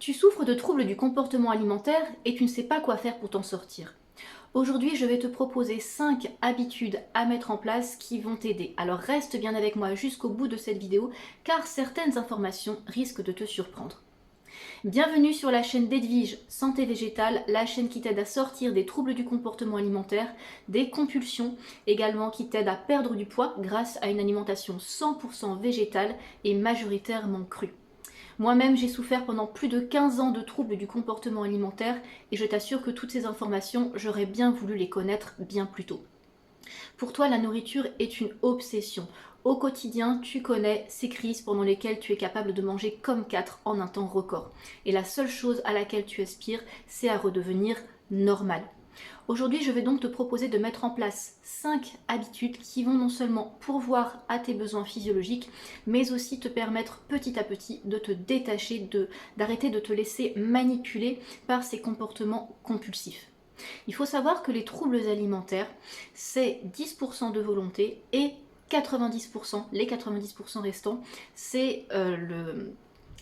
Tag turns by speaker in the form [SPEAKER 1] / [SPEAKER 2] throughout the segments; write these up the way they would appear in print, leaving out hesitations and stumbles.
[SPEAKER 1] Tu souffres de troubles du comportement alimentaire et tu ne sais pas quoi faire pour t'en sortir. Aujourd'hui, je vais te proposer 5 habitudes à mettre en place qui vont t'aider. Alors reste bien avec moi jusqu'au bout de cette vidéo car certaines informations risquent de te surprendre. Bienvenue sur la chaîne d'Edwige Santé Végétale, la chaîne qui t'aide à sortir des troubles du comportement alimentaire, des compulsions, également qui t'aide à perdre du poids grâce à une alimentation 100% végétale et majoritairement crue. Moi-même, j'ai souffert pendant plus de 15 ans de troubles du comportement alimentaire et je t'assure que toutes ces informations, j'aurais bien voulu les connaître bien plus tôt. Pour toi, la nourriture est une obsession. Au quotidien, tu connais ces crises pendant lesquelles tu es capable de manger comme 4 en un temps record. Et la seule chose à laquelle tu aspires, c'est à redevenir normal. Aujourd'hui, je vais donc te proposer de mettre en place 5 habitudes qui vont non seulement pourvoir à tes besoins physiologiques, mais aussi te permettre petit à petit de te détacher, d'arrêter de te laisser manipuler par ces comportements compulsifs. Il faut savoir que les troubles alimentaires, c'est 10% de volonté et 90%, les 90% restants, c'est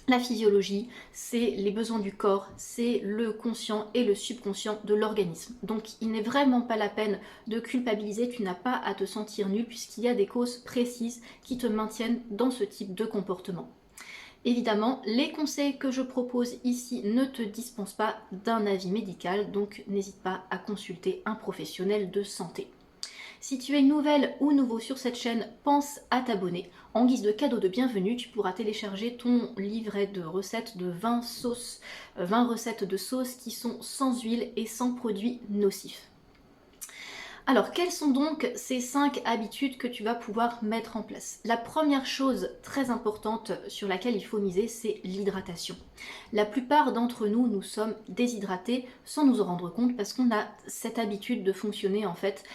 [SPEAKER 1] la physiologie, c'est les besoins du corps, c'est le conscient et le subconscient de l'organisme. Donc il n'est vraiment pas la peine de culpabiliser, tu n'as pas à te sentir nul puisqu'il y a des causes précises qui te maintiennent dans ce type de comportement. Évidemment, les conseils que je propose ici ne te dispensent pas d'un avis médical, donc n'hésite pas à consulter un professionnel de santé. Si tu es nouvelle ou nouveau sur cette chaîne, pense à t'abonner. En guise de cadeau de bienvenue, tu pourras télécharger ton livret de recettes de 20 sauces, 20 recettes de sauces qui sont sans huile et sans produits nocifs. Alors, quelles sont donc ces 5 habitudes que tu vas pouvoir mettre en place? La première chose très importante sur laquelle il faut miser, c'est l'hydratation. La plupart d'entre nous, nous sommes déshydratés sans nous en rendre compte parce qu'on a cette habitude de fonctionner en fait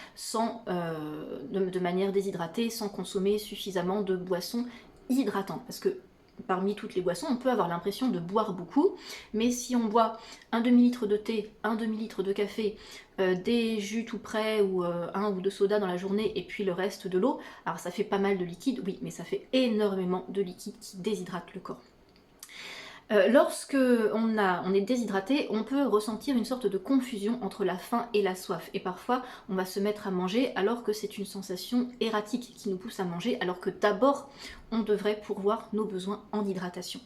[SPEAKER 1] de manière déshydratée, sans consommer suffisamment de boissons hydratantes. Parce que parmi toutes les boissons, on peut avoir l'impression de boire beaucoup, mais si on boit un demi-litre de thé, un demi-litre de café, des jus tout prêts ou un ou deux sodas dans la journée et puis le reste de l'eau, alors ça fait pas mal de liquide, oui, mais ça fait énormément de liquide qui déshydrate le corps. Lorsque on est déshydraté, on peut ressentir une sorte de confusion entre la faim et la soif. Et parfois, on va se mettre à manger alors que c'est une sensation erratique qui nous pousse à manger, alors que d'abord, on devrait pourvoir nos besoins en hydratation.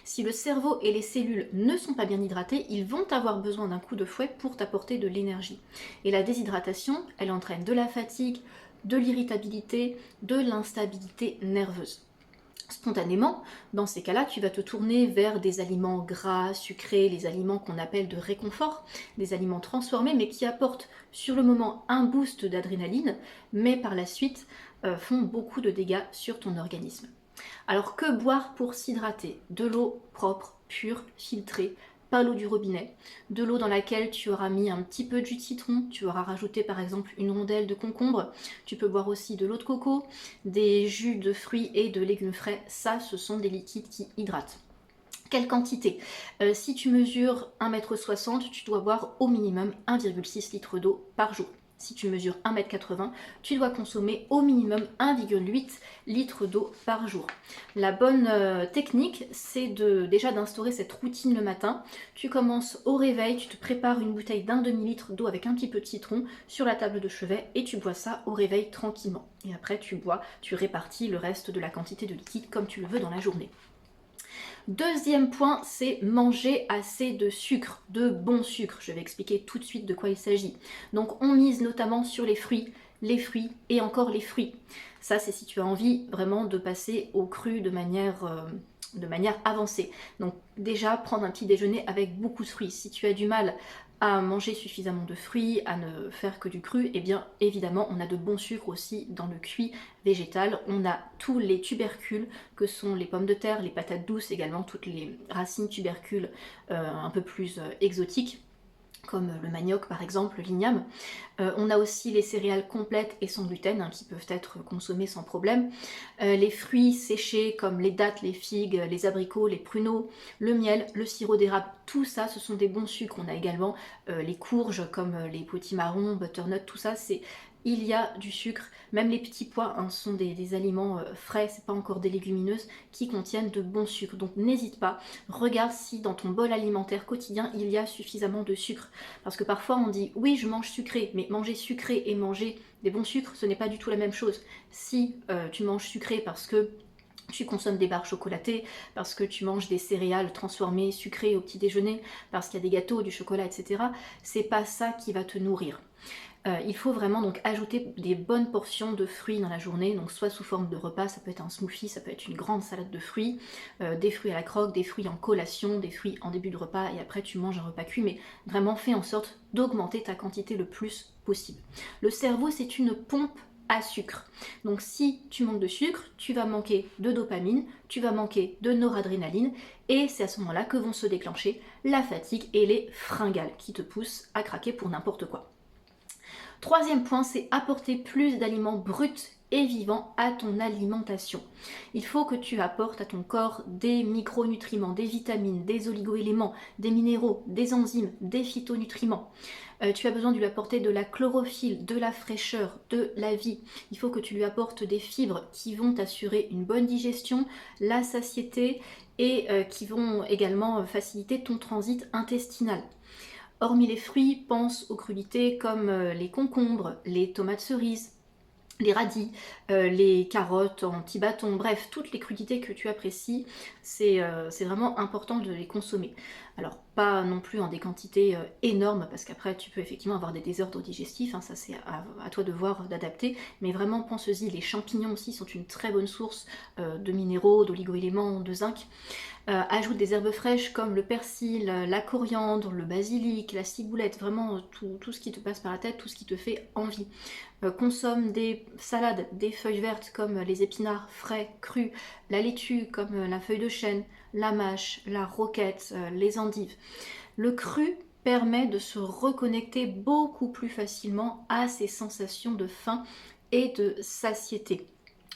[SPEAKER 1] Si le cerveau et les cellules ne sont pas bien hydratés, ils vont avoir besoin d'un coup de fouet pour t'apporter de l'énergie. Et la déshydratation, elle entraîne de la fatigue, de l'irritabilité, de l'instabilité nerveuse. Spontanément, dans ces cas-là, tu vas te tourner vers des aliments gras, sucrés, les aliments qu'on appelle de réconfort, des aliments transformés, mais qui apportent sur le moment un boost d'adrénaline, mais par la suite font beaucoup de dégâts sur ton organisme. Alors que boire pour s'hydrater? De l'eau propre, pure, filtrée, pas l'eau du robinet, de l'eau dans laquelle tu auras mis un petit peu de jus de citron, tu auras rajouté par exemple une rondelle de concombre, tu peux boire aussi de l'eau de coco, des jus de fruits et de légumes frais, ça ce sont des liquides qui hydratent. Quelle quantité? Si tu mesures 1,60 m, tu dois boire au minimum 1,6 litre d'eau par jour. Si tu mesures 1,80 m, tu dois consommer au minimum 1,8 litre d'eau par jour. La bonne technique, c'est déjà d'instaurer cette routine le matin. Tu commences au réveil, tu te prépares une bouteille d'un demi-litre d'eau avec un petit peu de citron sur la table de chevet et tu bois ça au réveil tranquillement. Et après tu répartis le reste de la quantité de liquide comme tu le veux dans la journée. Deuxième point, c'est manger assez de sucre, de bon sucre. Je vais expliquer tout de suite de quoi il s'agit. Donc on mise notamment sur les fruits et encore les fruits. Ça, c'est si tu as envie vraiment de passer au cru de manière avancée. Donc déjà, prendre un petit déjeuner avec beaucoup de fruits. Si tu as du mal à manger suffisamment de fruits, à ne faire que du cru, et bien évidemment on a de bons sucres aussi dans le cuit végétal. On a tous les tubercules que sont les pommes de terre, les patates douces également, toutes les racines tubercules un peu plus exotiques, comme le manioc par exemple, l'igname. On a aussi les céréales complètes et sans gluten qui peuvent être consommées sans problème. Les fruits séchés comme les dattes, les figues, les abricots, les pruneaux, le miel, le sirop d'érable, tout ça ce sont des bons sucres. On a également les courges comme les potimarrons, butternut, tout ça c'est il y a du sucre. Même les petits pois hein, sont des aliments frais, c'est pas encore des légumineuses, qui contiennent de bons sucres. Donc n'hésite pas, regarde si dans ton bol alimentaire quotidien, il y a suffisamment de sucre. Parce que parfois on dit, oui je mange sucré, mais manger sucré et manger des bons sucres, ce n'est pas du tout la même chose. Si tu manges sucré parce que tu consommes des barres chocolatées, parce que tu manges des céréales transformées, sucrées au petit déjeuner, parce qu'il y a des gâteaux, du chocolat, etc. C'est pas ça qui va te nourrir. Il faut vraiment donc ajouter des bonnes portions de fruits dans la journée, donc soit sous forme de repas, ça peut être un smoothie, ça peut être une grande salade de fruits, des fruits à la croque, des fruits en collation, des fruits en début de repas et après tu manges un repas cuit, mais vraiment fais en sorte d'augmenter ta quantité le plus possible. Le cerveau c'est une pompe à sucre. Donc si tu manques de sucre, tu vas manquer de dopamine, tu vas manquer de noradrénaline et c'est à ce moment-là que vont se déclencher la fatigue et les fringales qui te poussent à craquer pour n'importe quoi. Troisième point, c'est apporter plus d'aliments bruts et vivants à ton alimentation. Il faut que tu apportes à ton corps des micronutriments, des vitamines, des oligoéléments, des minéraux, des enzymes, des phytonutriments. Tu as besoin de lui apporter de la chlorophylle, de la fraîcheur, de la vie. Il faut que tu lui apportes des fibres qui vont t'assurer une bonne digestion, la satiété et qui vont également faciliter ton transit intestinal. Hormis les fruits, pense aux crudités comme les concombres, les tomates cerises, les radis, les carottes en petits bâtons, bref, toutes les crudités que tu apprécies, c'est vraiment important de les consommer. Alors pas non plus en des quantités énormes, parce qu'après tu peux effectivement avoir des désordres digestifs, hein, ça c'est à toi de voir, d'adapter, mais vraiment pense-y, les champignons aussi sont une très bonne source de minéraux, d'oligo-éléments, de zinc. Ajoute des herbes fraîches comme le persil, la coriandre, le basilic, la ciboulette, vraiment tout ce qui te passe par la tête, tout ce qui te fait envie. Consomme des salades, des feuilles vertes comme les épinards frais, crus, la laitue comme la feuille de chêne, la mâche, la roquette, les endives. Le cru permet de se reconnecter beaucoup plus facilement à ces sensations de faim et de satiété.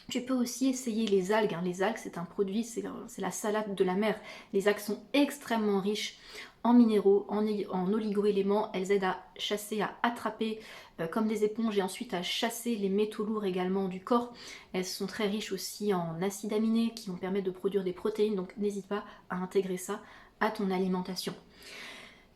[SPEAKER 1] Tu peux aussi essayer les algues. Les algues, c'est un produit, c'est la salade de la mer. Les algues sont extrêmement riches en minéraux, en oligo-éléments. Elles aident à chasser, à attraper comme des éponges et ensuite à chasser les métaux lourds également du corps. Elles sont très riches aussi en acides aminés qui vont permettre de produire des protéines. Donc n'hésite pas à intégrer ça à ton alimentation.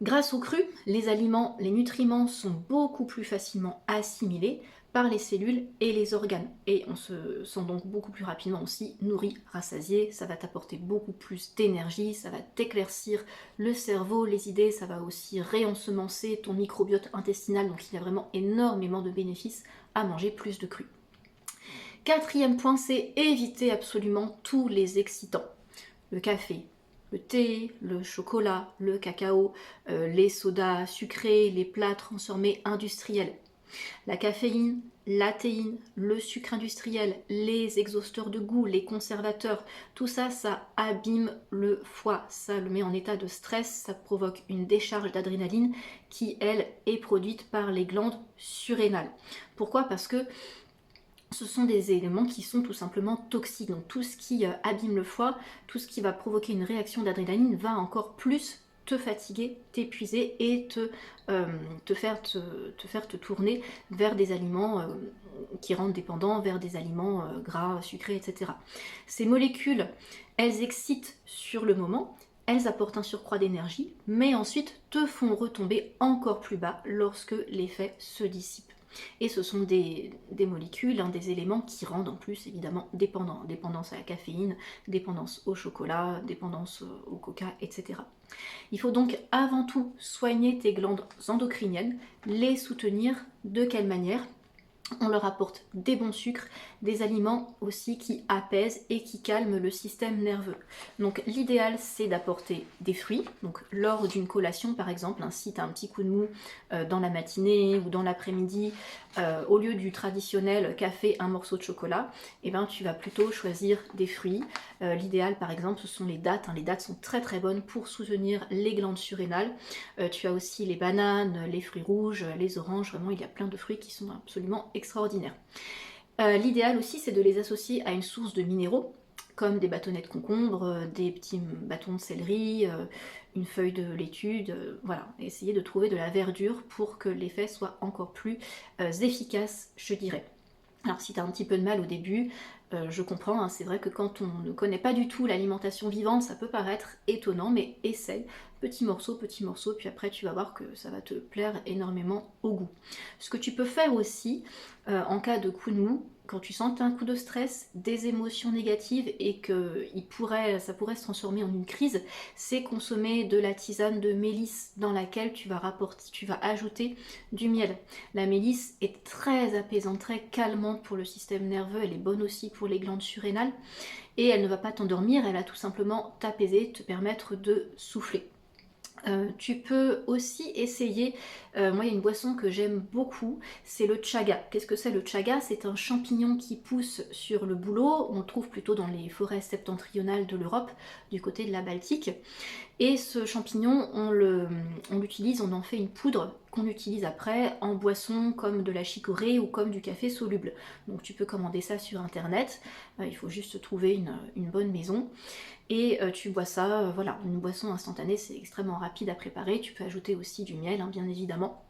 [SPEAKER 1] Grâce au cru, les aliments, les nutriments sont beaucoup plus facilement assimilés par les cellules et les organes. Et on se sent donc beaucoup plus rapidement aussi nourri, rassasié, ça va t'apporter beaucoup plus d'énergie, ça va t'éclaircir le cerveau, les idées, ça va aussi réensemencer ton microbiote intestinal, donc il y a vraiment énormément de bénéfices à manger plus de cru. Quatrième point, c'est éviter absolument tous les excitants. Le café, le thé, le chocolat, le cacao, les sodas sucrés, les plats transformés industriels. La caféine, la théine, le sucre industriel, les exhausteurs de goût, les conservateurs, tout ça, ça abîme le foie, ça le met en état de stress, ça provoque une décharge d'adrénaline qui, elle, est produite par les glandes surrénales. Pourquoi ? Parce que ce sont des éléments qui sont tout simplement toxiques. Donc tout ce qui abîme le foie, tout ce qui va provoquer une réaction d'adrénaline va encore plus te fatiguer, t'épuiser et te faire te tourner vers des aliments qui rendent dépendants, vers des aliments gras, sucrés, etc. Ces molécules, elles excitent sur le moment, elles apportent un surcroît d'énergie, mais ensuite te font retomber encore plus bas lorsque l'effet se dissipe. Et ce sont des molécules, des éléments qui rendent en plus évidemment dépendants. Dépendance à la caféine, dépendance au chocolat, dépendance au coca, etc. Il faut donc avant tout soigner tes glandes endocriniennes, les soutenir. De quelle manière ? On leur apporte des bons sucres, des aliments aussi qui apaisent et qui calment le système nerveux. Donc l'idéal c'est d'apporter des fruits, donc lors d'une collation par exemple, si tu as un petit coup de mou dans la matinée ou dans l'après-midi, au lieu du traditionnel café, un morceau de chocolat, et ben, tu vas plutôt choisir des fruits. L'idéal par exemple ce sont les dattes, les dattes sont très très bonnes pour soutenir les glandes surrénales. Tu as aussi les bananes, les fruits rouges, les oranges, vraiment il y a plein de fruits qui sont absolument extraordinaires. L'idéal aussi c'est de les associer à une source de minéraux comme des bâtonnets de concombre, des petits bâtons de céleri, une feuille de laitue, voilà, essayer de trouver de la verdure pour que l'effet soit encore plus efficace, je dirais. Alors si tu as un petit peu de mal au début, je comprends, hein, c'est vrai que quand on ne connaît pas du tout l'alimentation vivante, ça peut paraître étonnant, mais essaye, petit morceau, puis après tu vas voir que ça va te plaire énormément au goût. Ce que tu peux faire aussi, en cas de coup de mou, quand tu sens que tu as un coup de stress, des émotions négatives et que ça pourrait se transformer en une crise, c'est consommer de la tisane de mélisse dans laquelle tu vas ajouter du miel. La mélisse est très apaisante, très calmante pour le système nerveux, elle est bonne aussi pour les glandes surrénales et elle ne va pas t'endormir, elle va tout simplement t'apaiser, te permettre de souffler. Tu peux aussi essayer, moi il y a une boisson que j'aime beaucoup, c'est le chaga. Qu'est-ce que c'est le chaga? C'est un champignon qui pousse sur le bouleau, on le trouve plutôt dans les forêts septentrionales de l'Europe, du côté de la Baltique. Et ce champignon, on l'utilise, on en fait une poudre qu'on utilise après en boisson comme de la chicorée ou comme du café soluble. Donc tu peux commander ça sur internet, il faut juste trouver une bonne maison. Et tu bois ça, voilà, une boisson instantanée, c'est extrêmement rapide à préparer. Tu peux ajouter aussi du miel, hein, bien évidemment.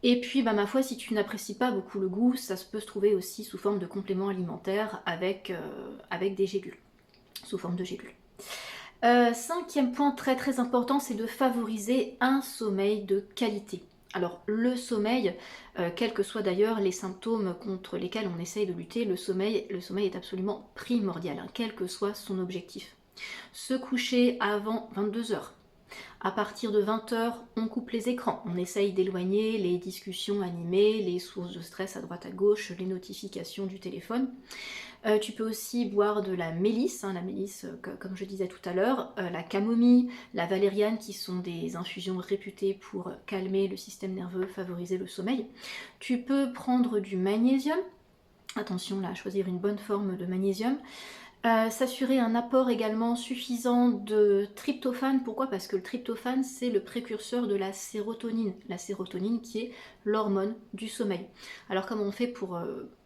[SPEAKER 1] Et puis, bah, ma foi, si tu n'apprécies pas beaucoup le goût, ça peut se trouver aussi sous forme de complément alimentaire avec des gélules, sous forme de gélules. Cinquième point très très important, c'est de favoriser un sommeil de qualité. Alors le sommeil, quels que soient d'ailleurs les symptômes contre lesquels on essaye de lutter, le sommeil est absolument primordial, hein, quel que soit son objectif. Se coucher avant 22 heures. À partir de 20 heures, on coupe les écrans. On essaye d'éloigner les discussions animées, les sources de stress à droite à gauche, les notifications du téléphone. Tu peux aussi boire de la mélisse, hein, la mélisse comme je disais tout à l'heure, la camomille, la valériane qui sont des infusions réputées pour calmer le système nerveux, favoriser le sommeil. Tu peux prendre du magnésium, attention là à choisir une bonne forme de magnésium. S'assurer un apport également suffisant de tryptophane. Pourquoi? Parce que le tryptophane, c'est le précurseur de la sérotonine. La sérotonine qui est l'hormone du sommeil. Alors comment on fait pour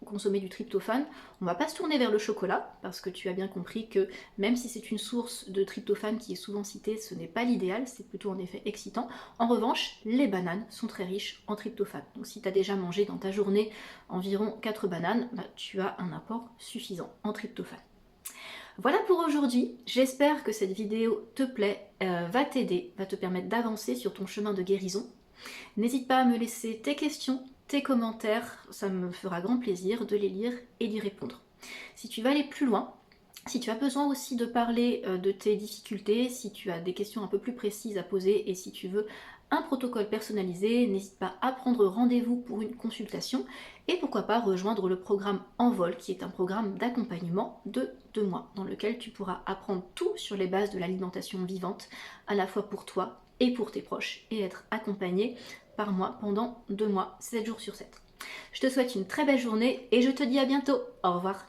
[SPEAKER 1] consommer du tryptophane? On ne va pas se tourner vers le chocolat, parce que tu as bien compris que même si c'est une source de tryptophane qui est souvent citée, ce n'est pas l'idéal, c'est plutôt en effet excitant. En revanche, les bananes sont très riches en tryptophane. Donc si tu as déjà mangé dans ta journée environ 4 bananes, bah, tu as un apport suffisant en tryptophane. Voilà pour aujourd'hui, j'espère que cette vidéo te plaît, va t'aider, va te permettre d'avancer sur ton chemin de guérison. N'hésite pas à me laisser tes questions, tes commentaires, ça me fera grand plaisir de les lire et d'y répondre. Si tu veux aller plus loin, si tu as besoin aussi de parler de tes difficultés, si tu as des questions un peu plus précises à poser et si tu veux un protocole personnalisé, n'hésite pas à prendre rendez-vous pour une consultation et pourquoi pas rejoindre le programme Envol qui est un programme d'accompagnement de 2 mois dans lequel tu pourras apprendre tout sur les bases de l'alimentation vivante à la fois pour toi et pour tes proches et être accompagné par moi pendant 2 mois, 7 jours sur 7. Je te souhaite une très belle journée et je te dis à bientôt. Au revoir.